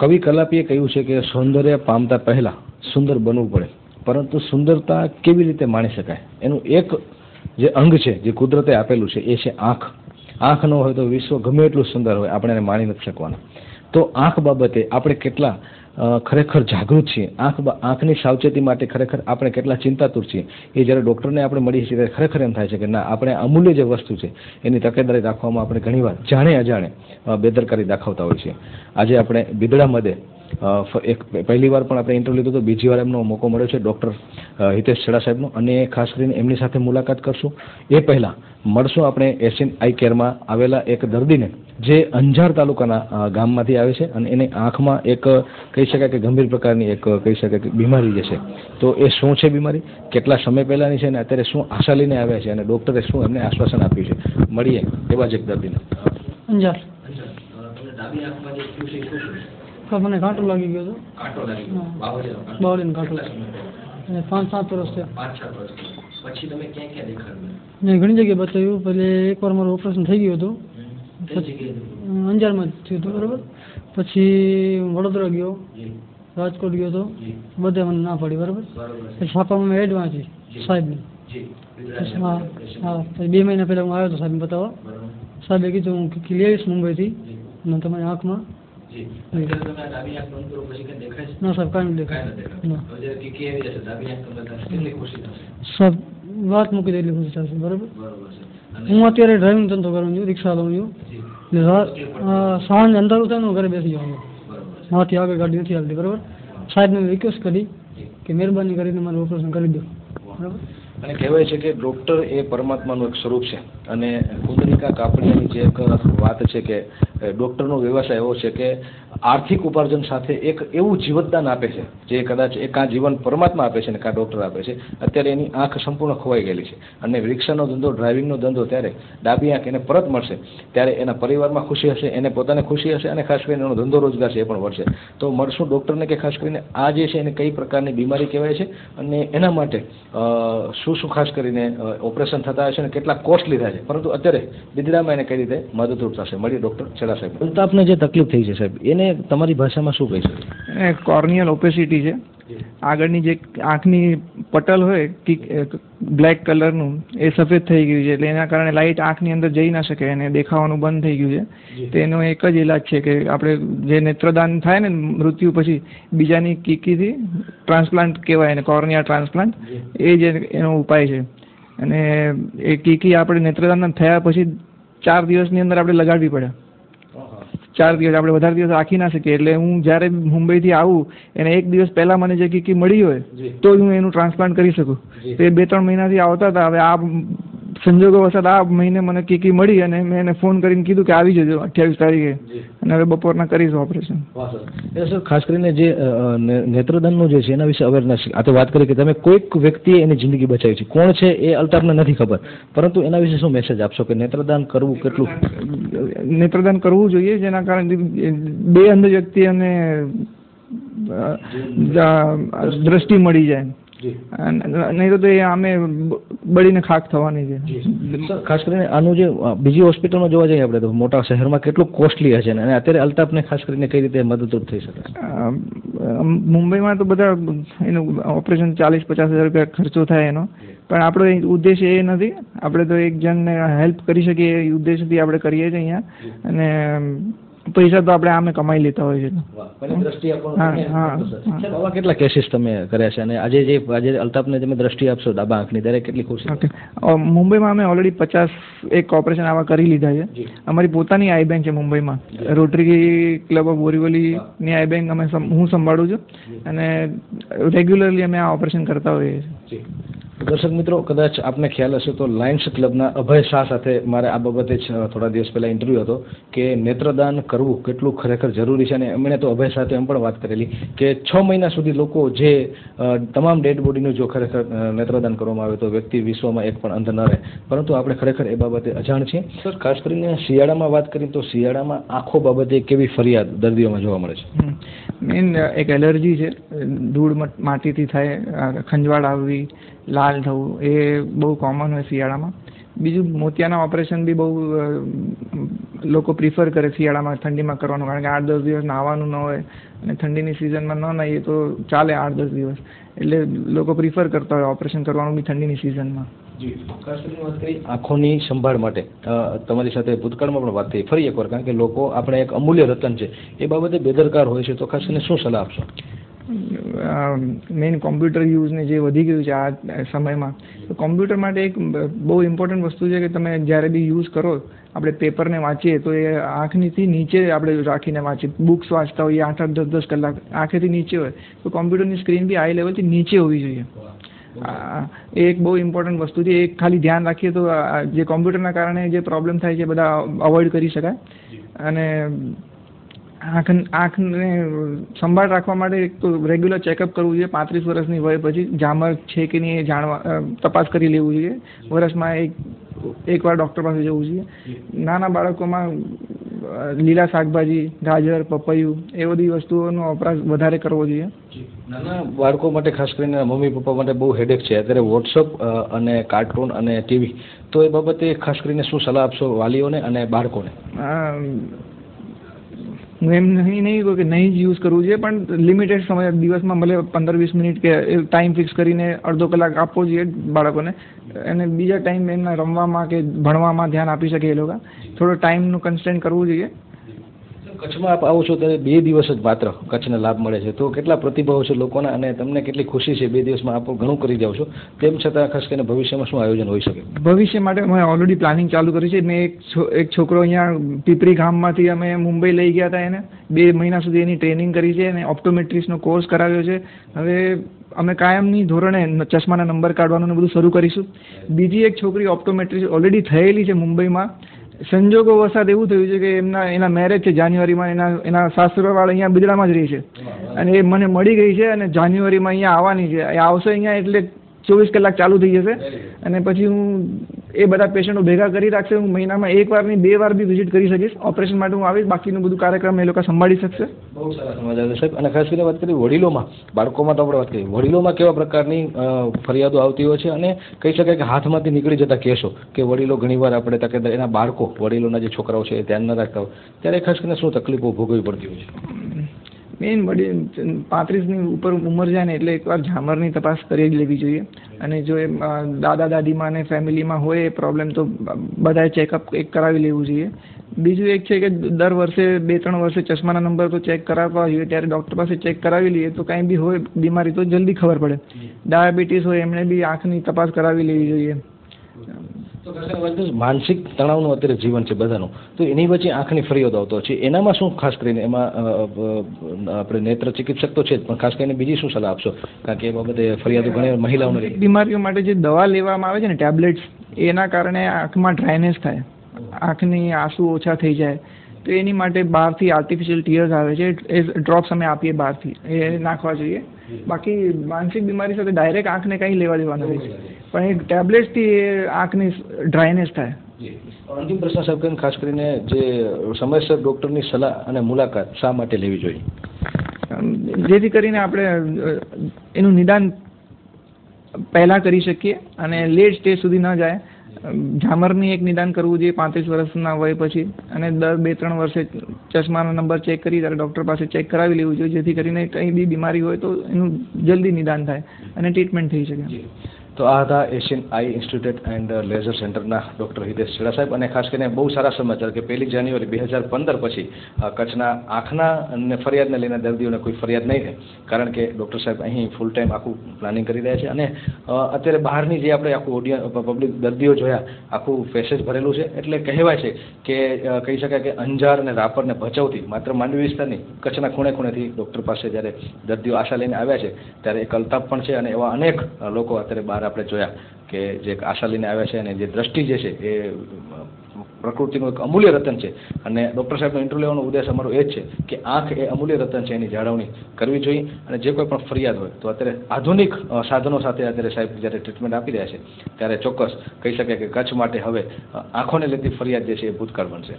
કવિ કલાપીએ કહ્યું છે કે સૌંદર્ય પામતા પહેલા સુંદર બનવું પડે, પરંતુ સુંદરતા કેવી રીતે માણી શકાય એનું એક જે અંગ છે જે કુદરતે આપેલું છે એ છે આંખ. આંખ ન હોય તો વિશ્વ ગમે એટલું સુંદર હોય આપણે એને માણી નથી શકવાના. તો આંખ બાબતે આપણે કેટલા ખરેખર જાગૃત છીએ, આંખની સાવચેતી માટે ખરેખર આપણે કેટલા ચિંતાતુર છીએ, એ જ્યારે ડૉક્ટરને આપણે મળીએ છીએ ત્યારે ખરેખર એમ થાય છે કે ના, આપણે અમૂલ્ય જે વસ્તુ છે એની તકેદારી રાખવામાં આપણે ઘણીવાર જાણે અજાણે બેદરકારી દાખવતા હોય છીએ. આજે આપણે બિદડા મધ્યે એક પહેલી વાર પણ આપણે ઇન્ટરવ્યુ લીધો હતો, બીજી વાર એમનો મોકો મળ્યો છે ડૉક્ટર હિતેશ છેડા સાહેબનો, અને ખાસ કરીને એમની સાથે મુલાકાત કરશું. એ પહેલાં મળશું આપણે એશિયન આઈ કેરમાં આવેલા એક દર્દીને જે અંજાર તાલુકાના ગામમાંથી આવે છે, અને એને આંખમાં એક કહી શકાય કે ગંભીર પ્રકારની એક કહી શકાય કે બીમારી જે છે. તો એ શું છે બીમારી, કેટલા સમય પહેલાંની છે, અને અત્યારે શું આશા લઈને આવ્યા છે, અને ડૉક્ટરે શું એમને આશ્વાસન આપ્યું છે. મળીએ એવા જ એક દર્દીને. અંજાર મને કાંટો લાગી ગયો હતો. બાવળીનો કાંટો, અને 5-7 વર્ષ થયા. પછી તમે ક્યાં ક્યાં દેખાડ્યું? મેં ઘણી જગ્યાએ બતાવ્યું. પહેલે એકવાર મારું ઓપરેશન થઈ ગયું હતું, અંજારમાં જ થયું હતું, બરાબર. પછી વડોદરા ગયો, રાજકોટ ગયો હતો, બધે મને ના પડી, બરાબર. પછી છાપામાં મેં એડ વાંચી સાહેબની. હા હા, પછી 2 મહિના પહેલાં હું આવ્યો હતો સાહેબને બતાવવા. સાહેબે કીધું હું લઈ આવીશ મુંબઈથી, અને તમારી આંખમાં. ના સાહેબ, કાંઈ નથી દેખાય. સાહેબ વાત મૂકી દે એટલી ખુશી થશે, બરાબર. હું અત્યારે ડ્રાઇવિંગ ધંધો કરું છું, રિક્ષા લઉં છું. સાંજ અંધારું થાય ને હું ઘરે બેસી જાઉં, મારાથી આગળ ગાડી નથી હાલતી, બરાબર. સાહેબને રિક્વેસ્ટ કરી કે મહેરબાની કરીને મારું ઓપરેશન કરી દો, બરાબર. અને કહેવાય છે કે ડૉક્ટર એ પરમાત્માનું એક સ્વરૂપ છે, અને કુંદરિકા કાપડિયાની જે એક વાત છે કે ડૉક્ટરનો વ્યવસાય એવો છે કે આર્થિક ઉપાર્જન સાથે એક એવું જીવતદાન આપે છે જે કદાચ એક આ જીવન પરમાત્મા આપે છે ને કાં ડૉક્ટર આપે છે. અત્યારે એની આંખ સંપૂર્ણ ખોવાઈ ગયેલી છે, અને રિક્ષાનો ધંધો, ડ્રાઇવિંગનો ધંધો, ત્યારે ડાબી આંખ એને પરત મળશે ત્યારે એના પરિવારમાં ખુશી હશે, એને પોતાને ખુશી હશે, અને ખાસ કરીને એનો ધંધો રોજગાર છે એ પણ વધશે. તો મળશું ડૉક્ટરને કે ખાસ કરીને આ જે છે એને કઈ પ્રકારની બીમારી કહેવાય છે, અને એના માટે શું ખાસ કરીને ઓપરેશન થતા હશે, અને કેટલા કોસ્ટલી થાય છે, પરંતુ અત્યારે બિદડામાં એને કઈ રીતે મદદરૂપ થશે. મળીએ ડૉક્ટર છેડા સાહેબ. અલ્તાફને જે તકલીફ થઈ છે સાહેબ, એને તમારી ભાષામાં શું કહી શકો? કોર્નિયલ ઓપેસિટી છે. આગળની જે આંખની પટલ હોય બ્લેક કલરનું, એ સફેદ થઈ ગયું છે, એટલે એના કારણે લાઇટ આંખની અંદર જઈ ના શકે અને દેખાવાનું બંધ થઈ ગયું છે. તેનો એક જ ઇલાજ છે કે આપણે જે નેત્રદાન થાય ને મૃત્યુ પછી, બીજાની કીકીથી ટ્રાન્સપ્લાન્ટ કહેવાય એને, કોર્નિયા ટ્રાન્સપ્લાન્ટ, એ જ એનો ઉપાય છે. અને એ કીકી આપણે નેત્રદાન થયા પછી 4 દિવસની અંદર આપણે લગાડવી પડે. 4 દિવસ, આપણે વધારે દિવસ રાખી ના શકીએ. એટલે હું જ્યારે મુંબઈથી આવું એને 1 દિવસ પહેલાં મને જે કીકી મળી હોય તો જ હું એનું ટ્રાન્સપ્લાન્ટ કરી શકું. તો એ 2-3 મહિનાથી આવતા હતા. હવે આ સંજોગો વસાત આ મહિને મને કીકી મળી, અને મેં એને ફોન કરીને કીધું કે આવી જજો 28 તારીખે, અને હવે બપોરના કરીશું ઓપરેશન. સર, ખાસ કરીને જે નેત્રદાનનું જે છે એના વિશે અવેરનેસ, આ તો વાત કરી કે તમે કોઈક વ્યક્તિએ એની જિંદગી બચાવી છે, કોણ છે એ અલ્તાફને નથી ખબર, પરંતુ એના વિશે શું મેસેજ આપશો કે નેત્રદાન કરવું કેટલું? નેત્રદાન કરવું જોઈએ, જેના કારણે 2 અંધ વ્યક્તિઓને દ્રષ્ટિ મળી જાય, નહીં તો એ આમે બળીને ખાક થવાની છે. ખાસ કરીને આનું જે બીજી હોસ્પિટલમાં જોવા જઈએ આપણે તો મોટા શહેરમાં કેટલું કોસ્ટલી હશે, અને અત્યારે અલ્તાફને ખાસ કરીને કઈ રીતે મદદરૂપ થઈ શકે? મુંબઈમાં તો બધા એનું ઓપરેશન 40-50 હજાર રૂપિયા ખર્ચો થાય એનો, પણ આપણો ઉદ્દેશ એ નથી. આપણે તો એક જણને હેલ્પ કરી શકીએ એ ઉદ્દેશથી આપણે કરીએ છીએ અહીંયા, અને પૈસા તો આપણે આમે કમાઈ લેતા હોય છે. કેટલા કેસીસ તમે કર્યા છે, અને આજે અલ્તાફને તમે દ્રષ્ટિ આપશો ડાબા આંખની, દરેક કેટલી ખુશી? મુંબઈમાં અમે ઓલરેડી 51 ઓપરેશન આવા કરી લીધા છે. અમારી પોતાની આઈ બેંક છે મુંબઈમાં, રોટરી ક્લબ ઓફ બોરીવલીની આઈ બેંક હું સંભાળું છું, અને રેગ્યુલરલી અમે આ ઓપરેશન કરતા હોઈએ છીએ. દર્શક મિત્રો, કદાચ આપને ખ્યાલ હશે તો લાયન્સ ક્લબના અભય શાહ સાથે મારે આ બાબતે જ થોડા દિવસ પહેલાં ઇન્ટરવ્યૂ હતો કે નેત્રદાન કરવું કેટલું ખરેખર જરૂરી છે. અને એમણે તો અભય સાથે એમ પણ વાત કરેલી કે 6 મહિના સુધી લોકો જે તમામ ડેડ બોડીનું જો ખરેખર નેત્રદાન કરવામાં આવે તો વ્યક્તિ વિશ્વમાં એક પણ અંધ ન રહે, પરંતુ આપણે ખરેખર એ બાબતે અજાણ છીએ. સર, ખાસ કરીને શિયાળામાં વાત કરીએ તો શિયાળામાં આંખો બાબતે કેવી ફરિયાદ દર્દીઓમાં જોવા મળે છે? મેઇન એક એલર્જી છે, ધૂળ માટીથી થાય, ખંજવાળ આવવી, લાલ થવું, એ બહુ કોમન હોય શિયાળામાં. બીજું મોતિયાના ઓપરેશન બી બહુ લોકો પ્રિફર કરે શિયાળામાં ઠંડીમાં કરવાનું, કારણ કે 8-10 દિવસ નાહવાનું ન હોય અને ઠંડીની સિઝનમાં ન નાહીએ તો ચાલે 8-10 દિવસ, એટલે લોકો પ્રિફર કરતા હોય ઓપરેશન કરવાનું બી ઠંડીની સિઝનમાં. જી, ખાસ કરીને વાત કરી આંખોની સંભાળ માટે તમારી સાથે ભૂતકાળમાં પણ વાત થઈ, ફરી એકવાર, કારણ કે લોકો આપણે એક અમૂલ્ય રતન છે એ બાબતે બેદરકાર હોય છે, તો ખાસ કરીને શું સલાહ આપશો? મેઇન કોમ્પ્યુટર યુઝને જે વધી ગયું છે આ સમયમાં, તો કોમ્પ્યુટર માટે એક બહુ ઇમ્પોર્ટન્ટ વસ્તુ છે કે તમે જ્યારે બી યુઝ કરો, આપણે પેપરને વાંચીએ તો એ આંખનીથી નીચે આપણે રાખીને વાંચીએ, બુક્સ વાંચતા હોઈએ 8-8, 10-10 કલાક આંખેથી નીચે હોય તો કોમ્પ્યુટરની સ્ક્રીન બી આઈ લેવલથી નીચે હોવી જોઈએ. એ એક બહુ ઇમ્પોર્ટન્ટ વસ્તુ છે, એ ખાલી ધ્યાન રાખીએ તો જે કોમ્પ્યુટરના કારણે જે પ્રોબ્લેમ થાય છે બધા અવોઇડ કરી શકાય. અને આંખને સંભાળ રાખવા માટે એક તો રેગ્યુલર ચેકઅપ કરવું જોઈએ. 35 વર્ષની વય પછી ઝામર છે કે નહીં એ જાણવા તપાસ કરી લેવું જોઈએ. વર્ષમાં એકવાર ડૉક્ટર પાસે જવું જોઈએ. નાના બાળકોમાં લીલા શાકભાજી, ગાજર, પપૈયું એ બધી વસ્તુઓનો વપરાશ વધારે કરવો જોઈએ. નાના બાળકો માટે ખાસ કરીને મમ્મી પપ્પા માટે બહુ હેડેક છે અત્યારે વોટ્સઅપ અને કાર્ટૂન અને ટીવી, તો એ બાબતે ખાસ કરીને શું સલાહ આપશો વાલીઓને અને બાળકોને? હું એમ નહીં કહું કે નહીં જ યુઝ કરવું જોઈએ, પણ લિમિટેડ સમય, દિવસમાં ભલે 15-20 મિનિટ કે ટાઈમ ફિક્સ કરીને અડધો કલાક આપવો જોઈએ બાળકોને, અને બીજા ટાઈમ એમના રમવામાં કે ભણવામાં ધ્યાન આપી શકે એ લોકો. થોડો ટાઈમનું કન્સ્ટન્ટ કરવું જોઈએ. કચ્છમાં આપ આવો છો ત્યારે 2 દિવસ જ માત્ર કચ્છને લાભ મળે છે, તો કેટલા પ્રતિભાવ છે લોકોના અને તમને કેટલી ખુશી છે? 2 દિવસમાં આપ ઘણું કરી જાઓ છો, તેમ છતાં ખાસ કરીને ભવિષ્યમાં શું આયોજન હોઈ શકે? ભવિષ્ય માટે અમે ઓલરેડી પ્લાનિંગ ચાલુ કરી છે. મેં એક છોકરો અહીંયા પીપરી ગામમાંથી અમે મુંબઈ લઈ ગયા હતા, એને 2 મહિના સુધી એની ટ્રેનિંગ કરી છે અને ઓપ્ટોમેટ્રિસ્ટનો કોર્સ કરાવ્યો છે. હવે અમે કાયમની ધોરણે ચશ્માના નંબર કાઢવાનું બધું શરૂ કરીશું. બીજી એક છોકરી ઓપ્ટોમેટ્રિસ્ટ ઓલરેડી થયેલી છે મુંબઈમાં. સંજોગો વસાત એવું થયું છે કે એના મેરેજ છે જાન્યુઆરીમાં, એના સાસરવાળ અહીંયા બિદડામાં જ રહી છે અને એ મને મળી ગઈ છે અને જાન્યુઆરીમાં અહીંયા આવવાની છે. એ આવશે અહીંયા એટલે 24 કલાક ચાલુ થઈ જશે અને પછી હું એ બધા પેશન્ટો ભેગા કરી રાખશે. હું મહિનામાં 1 વાર નહીં 2 વાર બી વિઝિટ કરી શકીશ. ઓપરેશન માટે હું આવીશ, બાકીનું બધું કાર્યક્રમ એ લોકો સંભાળી શકશે. બહુ સારા સમાચાર સાહેબ. અને ખાસ કરીને વાત કરી વડીલોમાં, બાળકોમાં તો આપણે વાત કરી, વડીલોમાં કેવા પ્રકારની ફરિયાદો આવતી હોય છે અને કહી શકાય કે હાથમાંથી નીકળી જતા કેસો કે વડીલો ઘણીવાર આપણે તકેદાર, એના બાળકો વડીલોના જે છોકરાઓ છે એ ધ્યાન ન રાખતા હોય, ત્યારે ખાસ કરીને શું તકલીફો ભોગવવી પડતી હોય છે? મેઇન વડીલ 35ની ઉપર ઉંમર જાય ને એટલે એકવાર ઝામરની તપાસ કરી જ લેવી જોઈએ. અને જો એ દાદા દાદીમાં અને ફેમિલીમાં હોય એ પ્રોબ્લેમ તો બધાએ ચેકઅપ એક કરાવી લેવું જોઈએ. બીજું એક છે કે દર વર્ષે 2-3 વર્ષે ચશ્માના નંબર તો ચેક કરાવવા જોઈએ. ત્યારે ડૉક્ટર પાસે ચેક કરાવી લઈએ તો કાંઈ બી હોય બીમારી તો જલ્દી ખબર પડે. ડાયાબિટીસ હોય એમણે બી આંખની તપાસ કરાવી લેવી જોઈએ. તો માનસિક તણાવનું અત્યારે જીવન છે બધાનું, તો એની વચ્ચે આંખની ફરિયાદ આવતો છે, એનામાં શું ખાસ કરીને એમાં આપણે નેત્ર ચિકિત્સક તો છે જ, પણ ખાસ કરીને બીજી શું સલાહ આપશો? કારણ કે એ બાબતે ફરિયાદો ઘણી મહિલાઓને બીમારીઓ માટે જે દવા લેવામાં આવે છે ને ટેબ્લેટ્સ, એના કારણે આંખમાં ડ્રાયનેસ થાય, આંખની આંસુ ઓછા થઈ જાય, તો એની માટે બહારથી આર્ટિફિશિયલ ટીયર્સ આવે છે, એ ડ્રોપ્સ અમે આપીએ બહારથી, એ નાખવા જોઈએ. બાકી માનસિક બીમારી સાથે ડાયરેક્ટ આંખને કંઈ લેવા દેવા નથી, પણ એ ટેબ્લેટ્સથી એ આંખની ડ્રાયનેસ થાય. અંતિમ પ્રશ્ન સાહેબ, ખાસ કરીને જે સમયસર ડૉક્ટરની સલાહ અને મુલાકાત શા માટે લેવી જોઈએ? જેથી કરીને આપણે એનું નિદાન પહેલાં કરી શકીએ અને લેટ સ્ટેજ સુધી ન જાય. ઝામરની એક નિદાન કરવું જોઈએ 35 વર્ષના વય પછી, અને દર 2-3 વર્ષે ચશ્માનો નંબર ચેક કરી ત્યારે ડૉક્ટર પાસે ચેક કરાવી લેવું જોઈએ, જેથી કરીને કંઈ બી બીમારી હોય તો એનું જલ્દી નિદાન થાય અને ટ્રીટમેન્ટ થઈ શકે. તો આ હતા Asian Eye Institute and Laser સેન્ટરના ડૉક્ટર હિતેશ છેડા સાહેબ. અને ખાસ કરીને બહુ સારા સમાચાર કે 1 જાન્યુઆરી 2015 પછી કચ્છના આંખના અને ફરિયાદને લઈને દર્દીઓને કોઈ ફરિયાદ નહીં થાય, કારણ કે ડૉક્ટર સાહેબ અહીં ફૂલ ટાઈમ આખું પ્લાનિંગ કરી રહ્યા છે. અને અત્યારે બહારની જે આપણે આખું ઓડિયન્સ પબ્લિક દર્દીઓ જોયા, આખું પેસેજ ભરેલું છે, એટલે કહેવાય છે કે કહી શકાય કે અંજાર અને રાપર ને ભચાઉથી, માત્ર માંડવી વિસ્તારની, કચ્છના ખૂણે ખૂણેથી ડૉક્ટર પાસે જ્યારે દર્દીઓ આશા લઈને આવ્યા છે ત્યારે એક અલ્તાફ પણ છે. અને એવા અનેક લોકો અત્યારે બહાર આપણે જોયા કે જે આશા લઈને આવ્યા છે, અને જે દ્રષ્ટિ જે છે એ પ્રકૃતિનું એક અમૂલ્ય રતન છે. અને ડૉક્ટર સાહેબનો ઇન્ટરવ્યૂ લેવાનો ઉદ્દેશ અમારો એ જ છે કે આંખ એ અમૂલ્ય રતન છે, એની જાળવણી કરવી જોઈએ. અને જે કોઈ પણ ફરિયાદ હોય તો અત્યારે આધુનિક સાધનો સાથે અત્યારે સાહેબ જ્યારે ટ્રીટમેન્ટ આપી રહ્યા છે ત્યારે ચોક્કસ કહી શકાય કે કચ્છ માટે હવે આંખોને લગતી ફરિયાદ જે છે એ ભૂતકાળ બનશે.